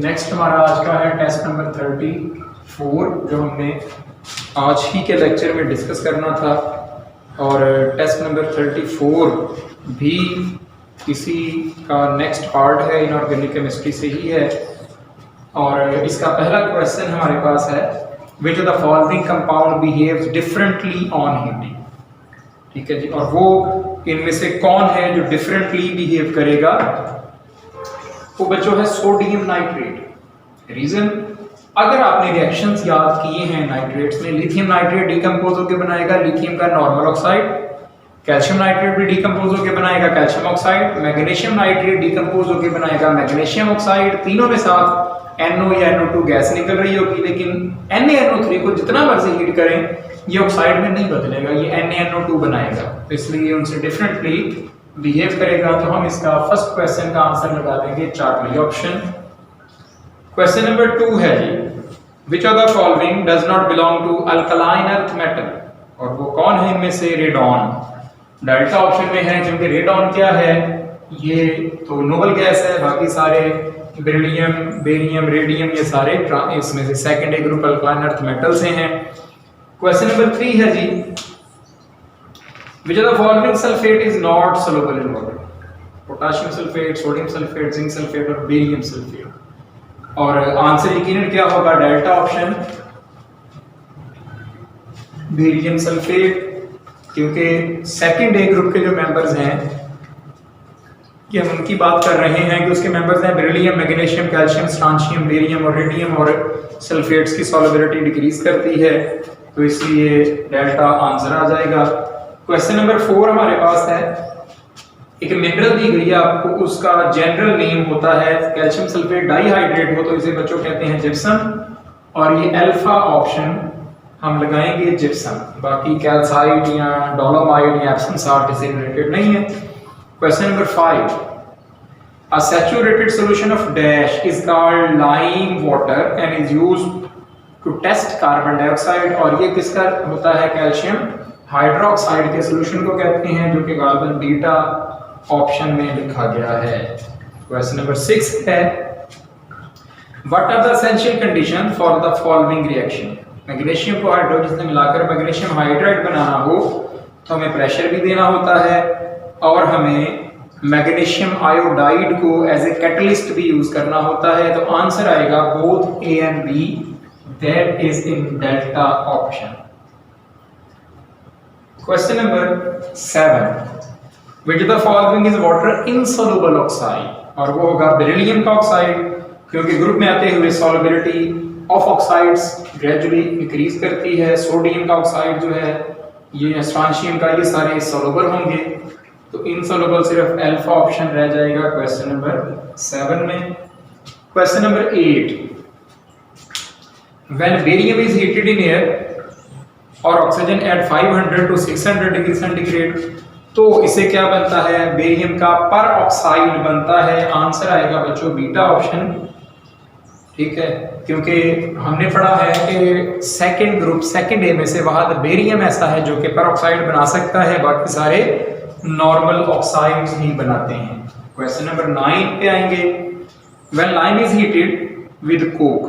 Next हमारा आज का है टेस्ट नंबर 34 जो हमने आज ही के लेक्चर में डिस्कस करना था। और टेस्ट नंबर 34 भी इसी का नेक्स्ट पार्ट है, इनऑर्गेनिक केमिस्ट्री से ही है। और इसका पहला क्वेश्चन हमारे पास है, विच of the following compound behaves differently on heating. ठीक है जी, और वो इनमें से कौन है जो डिफरेंटली बिहेव करेगा? वो बच्चों है सोडियम नाइट्रेट। रीजन, अगर आपने रिएक्शंस याद किए हैं नाइट्रेट्स में, लिथियम नाइट्रेट डिकम्पोज होकर बनाएगा लिथियम का नॉर्मल ऑक्साइड, कैल्शियम नाइट्रेट भी डिकम्पोज होकर बनाएगा calcium oxide, magnesium nitrate decompose होकर बनाएगा मैग्नीशियम ऑक्साइड। तीनों में साथ NO या NO2 गैस निकल रही होगी, लेकिन NaNO3 को जितना मर्जी हीट करें ये ऑक्साइड में नहीं बदलेगा, ये NaNO2 बनाएगा, तो इसलिए उनसे डिफरेंटली बिहेव करेगा। तो हम इसका फर्स्ट क्वेश्चन का आंसर लगा देंगे चार्टली ऑप्शन। क्वेश्चन नंबर 2 है जी, which of the following does not belong to alkaline earth metal, और वो कौन है इनमें से? रेडॉन। डेल्टा ऑप्शन में है, क्योंकि रेडॉन क्या है, ये तो नोबल गैस है, बाकी सारे बेरिलियम, बेरियम, रेडियम ये सारे इसमें से सेकंड ए ग्रुप अल्कलाइन अर्थ मेटल से हैं। क्वेश्चन नंबर 3 है जी, which of the following sulfate is not soluble in water? Potassium sulphate, sodium sulphate, zinc sulphate और बेरियम सल्फेट। और आंसर यकीनन क्या होगा? डेल्टा ऑप्शन, बेरियम सल्फेट, क्योंकि सेकंड ए group के जो मेंबर्स हैं कि हम उनकी बात कर रहे हैं कि उसके मेंबर्स हैं बेरिलियम, मैग्नीशियम, कैल्शियम, स्ट्रांशियम, बेरियम और रेडियम, और सल्फेट्स की सॉल्युबिलिटी डिक्रीज करती है, तो इसलिए डेल्टा आंसर आ जाएगा। क्वेश्चन नंबर 4 हमारे पास है, एक मिनरल दी गई है आपको, उसका जनरल नेम होता है कैल्शियम सल्फेट डाइहाइड्रेट हो तो इसे बच्चों कहते हैं जिप्सम, और ये अल्फा ऑप्शन हम लगाएंगे जिप्सम, बाकी कैल्साइट या डोलोमाइट या एप्सम साल्ट इससे रिलेटेड नहीं है। Question number 5, a saturated solution of dash is called lime water and is used to test carbon dioxide, और ये किसका होता है? कैल्शियम हाइड्रोक्साइड के सॉल्यूशन को कहते हैं, जो कि गालिबन बीटा ऑप्शन में लिखा गया है। क्वेश्चन नंबर 6 है, what are the essential condition for the following reaction. Magnesium को हाइड्रोजन से मिलाकर मैग्नीशियम हाइड्राइड बनाना हो तो हमें प्रेशर भी देना होता है, और हमें मैग्नीशियम आयोडाइड को एज ए कैटलिस्ट भी यूज करना होता है, तो आंसर आएगा both A and B, that is in delta option. Question number 7, which of the following is water insoluble oxide, और वो होगा बेरिलियम का ऑक्साइड, क्योंकि ग्रुप में आते हुए solubility of oxides gradually increase करती है। सोडियम का ऑक्साइड जो है, ये स्ट्रांशियम का, ये सारे सॉल्युबल होंगे, तो इनसॉल्युबल सिर्फ अल्फा ऑप्शन रह जाएगा क्वेश्चन नंबर 7 में। Question number 8, when barium is heated in air और oxygen at 500 to 600 degree centigrade, तो इसे क्या बनता है? बेरियम का पर ऑक्साइड बनता है। आंसर आएगा बच्चों बीटा ऑप्शन। ठीक है, क्योंकि हमने पढ़ा है कि सेकंड ग्रुप, सेकंड ए में से वहां बेरियम ऐसा है जो कि पर ऑक्साइड बना सकता है, बाकी सारे नॉर्मल ऑक्साइड्स ही बनाते हैं। क्वेश्चन नंबर 9 पे आएंगे, when lime is heated with coke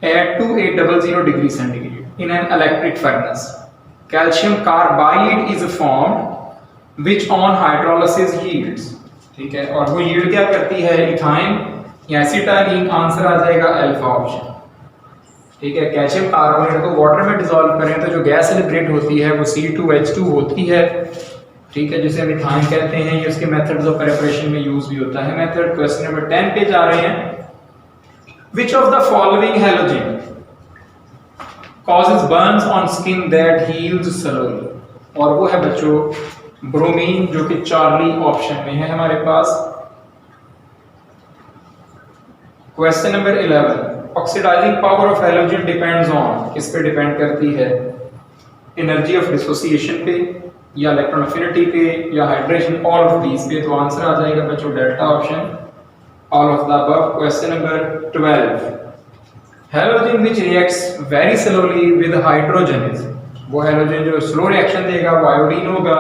at 2800 degree centigrade in an electric furnace, calcium carbide is formed which on hydrolysis yields। ठीक है, और वो यील्ड क्या करती है? इथाइन या एसिटाइलिन। आंसर आ जाएगा अल्फा ऑप्शन। ठीक है, कैल्शियम कार्बोनेट को वाटर में डिसॉल्व करें तो जो गैस लिबरेट होती है वो C2H2 होती है। ठीक है, जिसे हम इथाइन कहते हैं। ये उसके मेथड्स ऑफ प्रिपरेशन में यूज भी होता है मेथड। क्वेश्चन नंबर 10 पे जा रहे हैं, which of the following halogen causes burns on skin that heals slowly, और वो है बच्चों ब्रोमीन, जो कि चार्ली ऑप्शन में है हमारे पास। Question number 11, oxidising power of halogen depends on, किस पे डिपेंड करती है? एनर्जी ऑफ डिसोसिएशन पे, या इलेक्ट्रॉन अफिनिटी पे, या हाइड्रेशन, ऑल ऑफ दीज पे, तो आंसर आ जाएगा बच्चों delta option, all of the above. Question number 12, halogen which reacts very slowly with hydrogen is, वो हैलोजन जो स्लो रिएक्शन देगा वो आयोडीन होगा,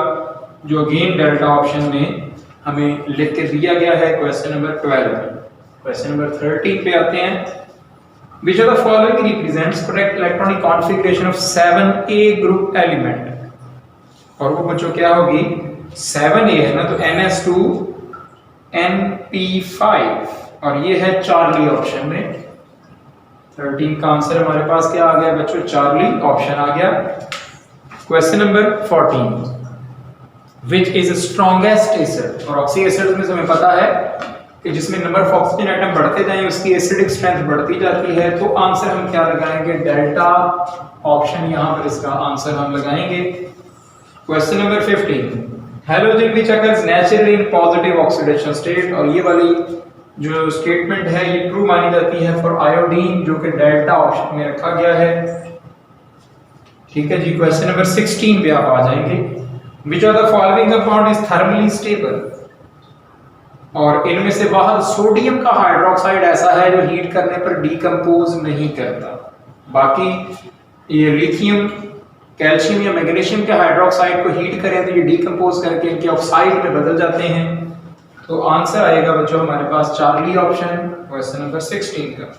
जो अगेन डेल्टा ऑप्शन में हमें लिख के दिया गया है क्वेश्चन नंबर 12 में। क्वेश्चन नंबर 13 पे आते हैं। Which of the following represents correct electronic configuration of 7A group element? और वो बच्चों क्या होगी, 7A है ना, तो NS2 NP5 और ये है चार्ली ऑप्शन में। 13 का आंसर हमारे पास क्या आ गया बच्चों, चार्ली ऑप्शन आ गया। Question number 14, which is strongest acid? और ऑक्सी एसिड में हमें पता है कि जिसमें नंबर ऑफ ऑक्सीजन एटम बढ़ते जाएं उसकी एसिडिक स्ट्रेंथ बढ़ती जाती है, तो आंसर हम क्या लगाएंगे, डेल्टा ऑप्शन, यहां पर इसका आंसर हम लगाएंगे। Question number 15, halogen which occurs naturally in positive oxidation state, और ये वाली जो स्टेटमेंट है ये ट्रू मानी जाती है फॉर आयोडीन, जो कि डेल्टा ऑप्शन में रखा गया है। ठीक है जी। क्वेश्चन नंबर 16 पे आप आ जाएंगे, which of the following compound is thermally stable? और इनमें से बाहर सोडियम का हाइड्रोक्साइड ऐसा है जो हीट करने पर डीकंपोज नहीं करता, बाकी ये लिथियम, कैल्शियम या मैग्नीशियम के हाइड्रोक्साइड को हीट करें तो ये डीकंपोज करके इनके ऑक्साइड में बदल जाते हैं। तो आंसर आएगा बच्चों हमारे पास चार्ली ऑप्शन, क्वेश्चन नंबर 16 का।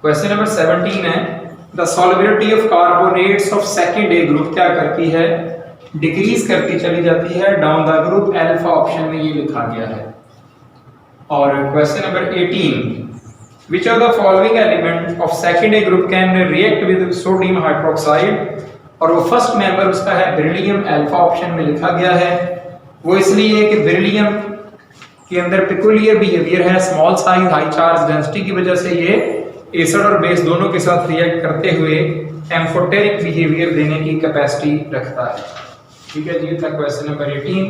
क्वेश्चन नंबर 17 है, the solubility of carbonates of second A group क्या करती है, डिक्रीज करती चली जाती है down the group, alpha option में ये लिखा गया है। और question number 18, which of the following element of second A group can react with sodium hydroxide? और वो फर्स्ट मेंबर उसका है बेरिलियम, अल्फा ऑप्शन में लिखा गया है। वो इसलिए कि बेरिलियम के अंदर पेकुलियर बिहेवियर है, small size high charge density की वजह से ये एसिड और बेस दोनों के साथ रिएक्ट करते हुए एम्फोटेरिक बिहेवियर देने की कैपेसिटी रखता है। ठीक है जी, था क्वेश्चन नंबर 18।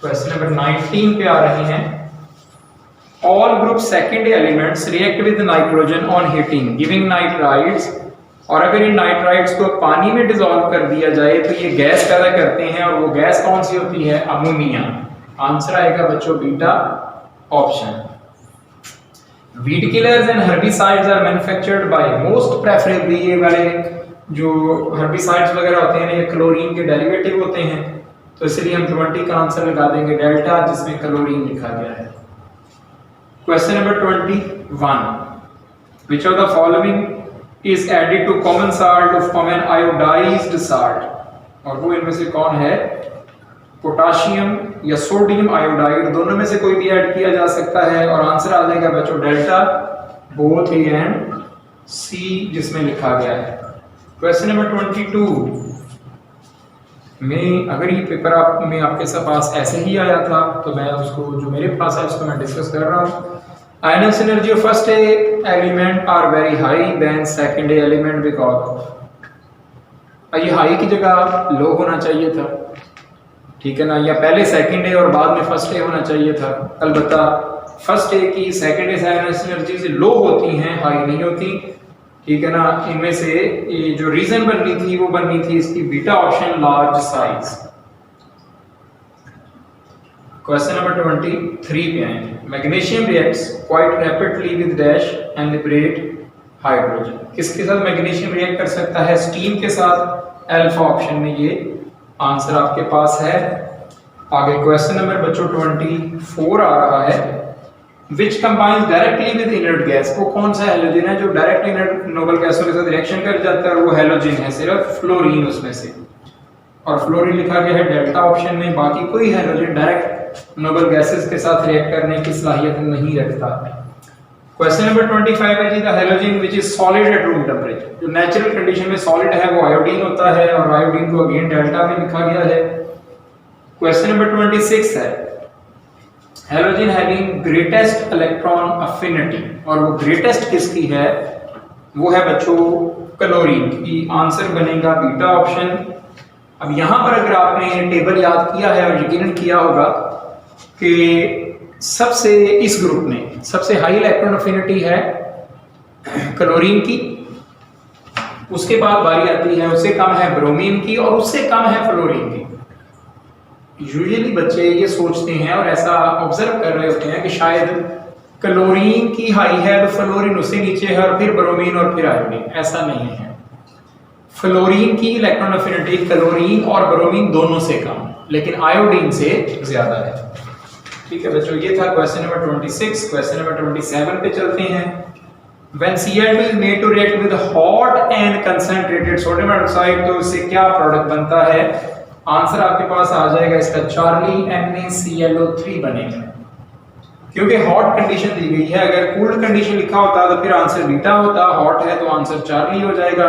क्वेश्चन नंबर 19 पे आ रहे हैं, all group second elements react with nitrogen on heating giving nitrides, और अगर इन नाइट्राइड्स को पानी में डिसॉल्व कर दिया जाए तो ये गैस पैदा करते हैं, और वो गैस कौन सी होती है, अमोनिया। आंसर आएगा बच्चों beta option. Weed killers and herbicides are manufactured by most preferably, ये वाले जो हर्बिसाइड्स वगैरह होते हैं ये क्लोरीन के डेरिवेटिव होते हैं, तो इसलिए हम 20 का आंसर लगा देंगे डेल्टा, जिसमें क्लोरीन लिखा गया है। Question number 21, which of the following is added to common salt to form an iodized salt? और वो इनमें से कौन है, पोटाशियम या सोडियम आयोडाइड, दोनों में से कोई भी ऐड किया जा सकता है, और आंसर आ जाएगा बच्चों डेल्टा, बोथ ए एंड सी, जिसमें लिखा गया है। क्वेश्चन नंबर 22 में, अगर ये पेपर आप में आपके पास ऐसे ही आया था तो मैं उसको, जो मेरे पास है उसको मैं डिस्कस कर रहा हूँ। आयनन energy of first A element are very high then second A element because, ये हाई की जगह लो होना चाहिए था, ठीक है ना, या पहले सेकंड ए और बाद में फर्स्ट ए होना चाहिए था। अलबत्ता फर्स्ट ए की सेकंड ए आयनन एनर्जी से लो होती हैं, हाई नहीं होती, ठीक है ना। इनमें से ये जो रीजन बननी थी वो बननी थी इसकी beta option, large size. Question number 23 पे आएंगे, magnesium reacts quite rapidly with dash and liberate hydrogen. किसके साथ मैग्नीशियम रिएक्ट कर सकता है, स्टीम के साथ, अल्फा ऑप्शन में ये आंसर आपके पास है। आगे क्वेश्चन नंबर बच्चों 24 आ रहा है, which combines directly with inert gas, वो कौन सा हैलोजन है जो डायरेक्ट इनर्ट नोबल गैसों के साथ रिएक्शन कर जाता है, और वो हैलोजन है सिर्फ फ्लोरीन उसमें से, और फ्लोरीन लिखा गया है डेल्टा ऑप्शन में। बाकी कोई हैलोजन डायरेक्ट नोबल गैसेस के साथ रिएक्ट करने की सलाहियत नहीं रखता। क्वेश्चन नंबर 25 है जी, the halogen which is solid at room temperature, जो नेचुरल कंडीशन में सॉलिड है वो आयोडीन होता है, और आयोडीन को अगेन डेल्टा में लिखा गया है। क्वेश्चन नंबर 26 है, halogen having greatest electron affinity, और वो ग्रेटेस्ट किसकी है, वो है बच्चों क्लोरीन की। आंसर बनेगा बीटा ऑप्शन। अब यहां पर अगर आपने टेबल याद किया है और यकीनन किया होगा कि सबसे इस ग्रुप में सबसे हाई इलेक्ट्रॉन अफिनिटी है क्लोरीन की, उसके बाद बारी आती है, उससे कम है ब्रोमीन की, और उससे कम है फ्लोरीन की। यूजुअली बच्चे ये सोचते हैं और ऐसा ऑब्जर्व कर रहे होते हैं कि शायद क्लोरीन की हाई है तो फ्लोरीन उससे नीचे है, और फिर ब्रोमीन और फिर आयोडीन। ऐसा नहीं है, फ्लोरीन की इलेक्ट्रॉन अफिनिटी क्लोरीन और ब्रोमीन दोनों से कम, लेकिन आयोडीन से ज्यादा है। ठीक है बच्चों, ये था क्वेश्चन नंबर 26। क्वेश्चन नंबर 27 पे चलते हैं। When Cl2 is made to react with hot and concentrated sodium hydroxide, तो इससे क्या प्रोडक्ट बनता है? आंसर आपके पास आ जाएगा इसका चार्ली NaClO3 बनेगा, क्योंकि हॉट कंडीशन दी गई है। अगर कूल्ड कंडीशन लिखा होता तो फिर आंसर बीटा होता, हॉट है तो आंसर चार्ली हो जाएगा।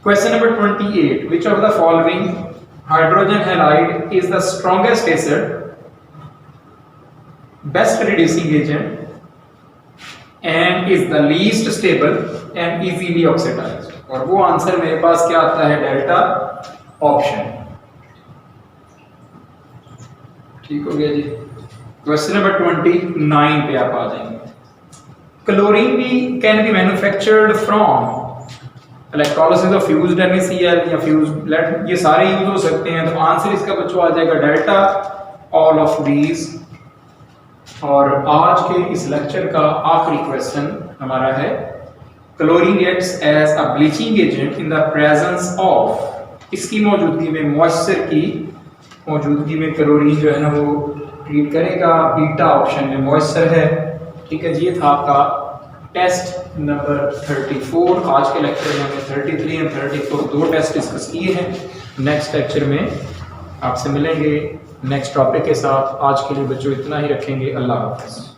Question number 28, which of the following hydrogen halide is the strongest acid, best reducing agent and is the least stable and easily oxidized? और वो आंसर मेरे पास क्या आता है? Delta option. ठीक हो गया जी। क्वेश्चन नंबर 29 पे आप आ जाएंगे। क्लोरीन भी can be manufactured from electrolysis of fused NaCl या फ्यूज्ड ब्लड, ये सारे यूज हो सकते हैं। तो आंसर इसका बच्चों आ जाएगा डेल्टा ऑल ऑफ दीज। और आज के इस लेक्चर का आखिरी क्वेश्चन हमारा है, chlorine reacts as a bleaching agent in the presence of, इसकी मौजूदगी में, मॉइस्चर की मौजूदगी में क्लोरीन जो है ना वो ट्रीट करेगा। बीटा ऑप्शन में मॉइस्चर है। ठीक है जी, ये था आपका टेस्ट नंबर 34। आज के लेक्चर में हमने 33 और 34 दो टेस्ट डिस्कस किए हैं। नेक्स्ट लेक्चर में आपसे मिलेंगे नेक्स्ट टॉपिक के साथ। आज के लिए बच्चों इतना ही रखेंगे। अल्लाह हाफ़िज़।